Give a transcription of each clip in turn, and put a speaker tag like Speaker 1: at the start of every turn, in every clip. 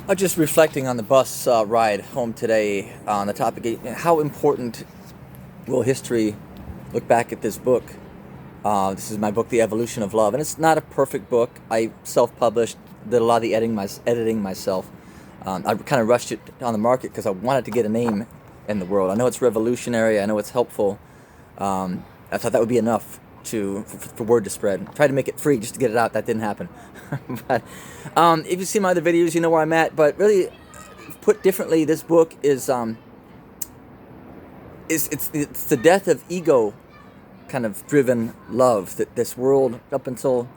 Speaker 1: I'm just reflecting on the bus ride home today on the topic, how important will history look back at this book. This is my book, The Evolution of Love, and it's not a perfect book. I self-published, did a lot of the editing myself. I kind of rushed it on the market because I wanted to get a name in the world. I know it's revolutionary. I know it's helpful. I thought that would be enough for word to spread. I tried to make it free just to get it out. That didn't happen. But if you see my other videos, you know where I'm at. But really, put differently, this book is it's the death of ego kind of driven love that this world up until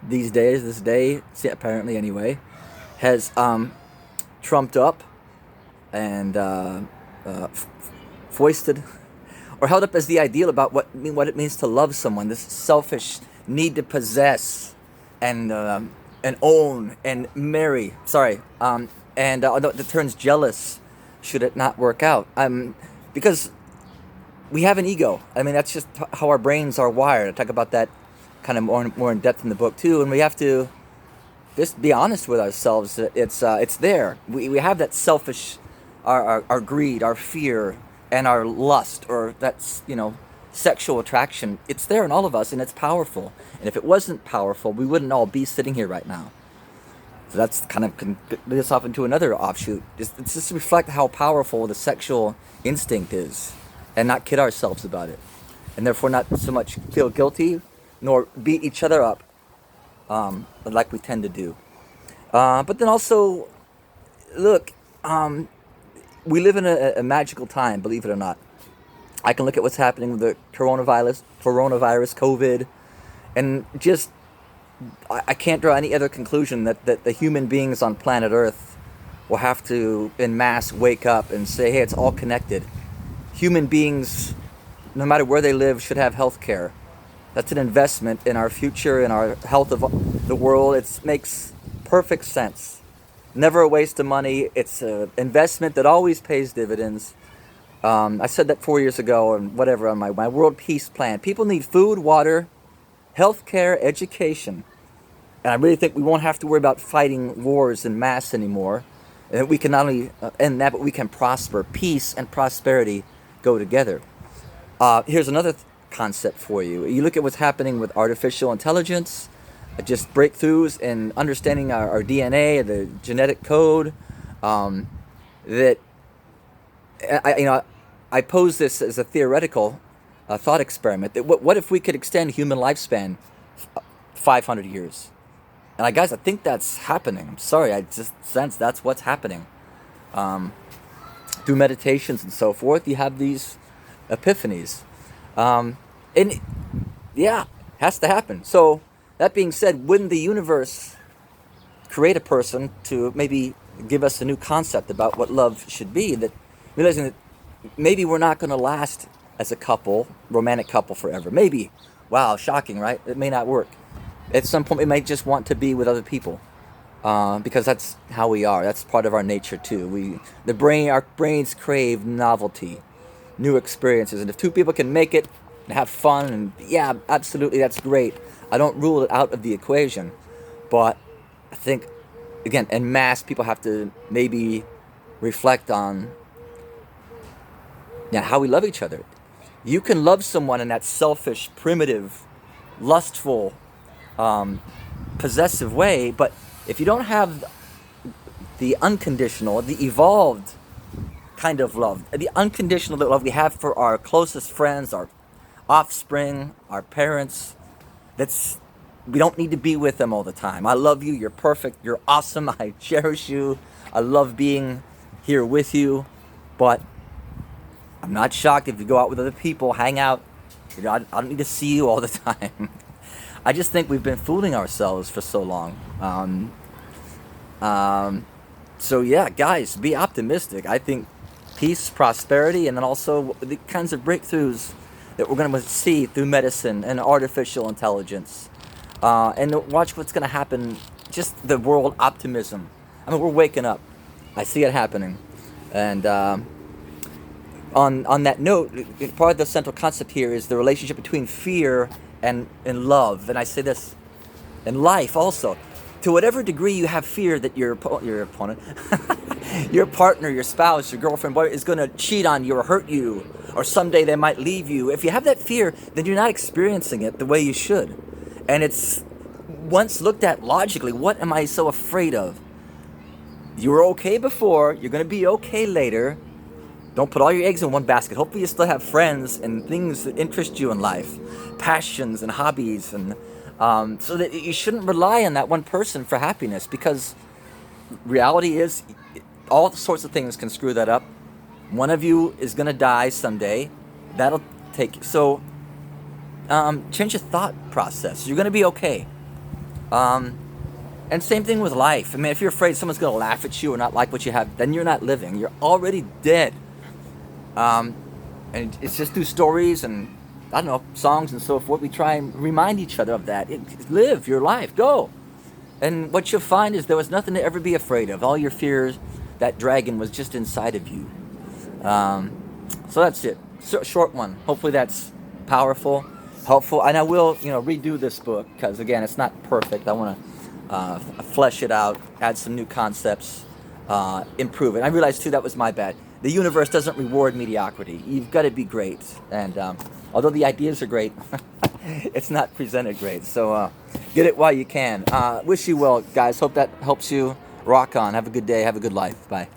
Speaker 1: this day apparently anyway, has trumped up and foisted or held up as the ideal about what it means to love someone. This selfish need to possess and own and marry. And that turns jealous should it not work out. Because we have an ego. I mean, that's just how our brains are wired. I talk about that kind of more in depth in the book too. And we have to just be honest with ourselves. It's there. We have that selfish, our greed, our fear, and our lust, or that's sexual attraction. It's there in all of us, and it's powerful. And if it wasn't powerful, we wouldn't all be sitting here right now. So that's kind of can lead us off into another offshoot. It's just to reflect how powerful the sexual instinct is, and not kid ourselves about it, and therefore not so much feel guilty, nor beat each other up, like we tend to do. But then also, look, we live in a magical time, believe it or not. I can look at what's happening with the coronavirus, COVID, and just I can't draw any other conclusion that the human beings on planet Earth will have to, en masse, wake up and say, hey, it's all connected. Human beings, no matter where they live, should have health care. That's an investment in our future, in our health of the world. It makes perfect sense. Never a waste of money. It's an investment that always pays dividends. I said that 4 years ago, and whatever, on my World Peace Plan. People need food, water, health care, education. And I really think we won't have to worry about fighting wars en masse anymore. And we can not only end that, but we can prosper. Peace and prosperity go together. Here's another concept for you. You look at what's happening with artificial intelligence, just breakthroughs in understanding our DNA, the genetic code. That I pose this as a theoretical thought experiment. That what if we could extend human lifespan 500 years? And guys, I think that's happening. I'm sorry, I just sense that's what's happening. Through meditations and so forth, you have these epiphanies. And yeah, has to happen. So that being said, wouldn't the universe create a person to maybe give us a new concept about what love should be? That realizing that maybe we're not going to last as a couple, romantic couple, forever. Maybe. Wow, shocking, right? It may not work. At some point, we might just want to be with other people, because that's how we are. That's part of our nature too. Our brains crave novelty, new experiences, and if two people can make it and have fun, and yeah, absolutely, that's great. I don't rule it out of the equation, but I think, again, en masse, people have to maybe reflect on how we love each other. You can love someone in that selfish, primitive, lustful, possessive way, but if you don't have the unconditional, the evolved kind of love, the unconditional love we have for our closest friends, our offspring, our parents, we don't need to be with them all the time. I love you, you're perfect, you're awesome, I cherish you, I love being here with you, but I'm not shocked if you go out with other people, hang out. I don't need to see you all the time. I just think we've been fooling ourselves for so long. So yeah, guys, be optimistic. I think peace, prosperity, and then also the kinds of breakthroughs that we're going to see through medicine and artificial intelligence. And watch what's going to happen. Just the world optimism. I mean, we're waking up. I see it happening. And on that note, part of the central concept here is the relationship between fear and love. And I say this in life also. To whatever degree you have fear that your opponent, your partner, your spouse, your girlfriend, boy is going to cheat on you or hurt you, or someday they might leave you. If you have that fear, then you're not experiencing it the way you should. And it's once looked at logically, what am I so afraid of? You were okay before, you're going to be okay later. Don't put all your eggs in one basket. Hopefully you still have friends and things that interest you in life, passions and hobbies, and so that you shouldn't rely on that one person for happiness, because reality is all sorts of things can screw that up. One of you is going to die someday. That'll take... So change your thought process. You're going to be okay. And same thing with life. I mean, if you're afraid someone's going to laugh at you or not like what you have, then you're not living. You're already dead. And it's just through stories and, I don't know, songs and so forth, we try and remind each other of that. Live your life. Go. And what you'll find is there was nothing to ever be afraid of. All your fears, that dragon was just inside of you. So that's it. Short one. Hopefully that's powerful, helpful. And I will, redo this book because, again, it's not perfect. I want to flesh it out, add some new concepts, improve it. I realized, too, that was my bad. The universe doesn't reward mediocrity. You've got to be great. And although the ideas are great, it's not presented great. So get it while you can. Wish you well, guys. Hope that helps you. Rock on. Have a good day. Have a good life. Bye.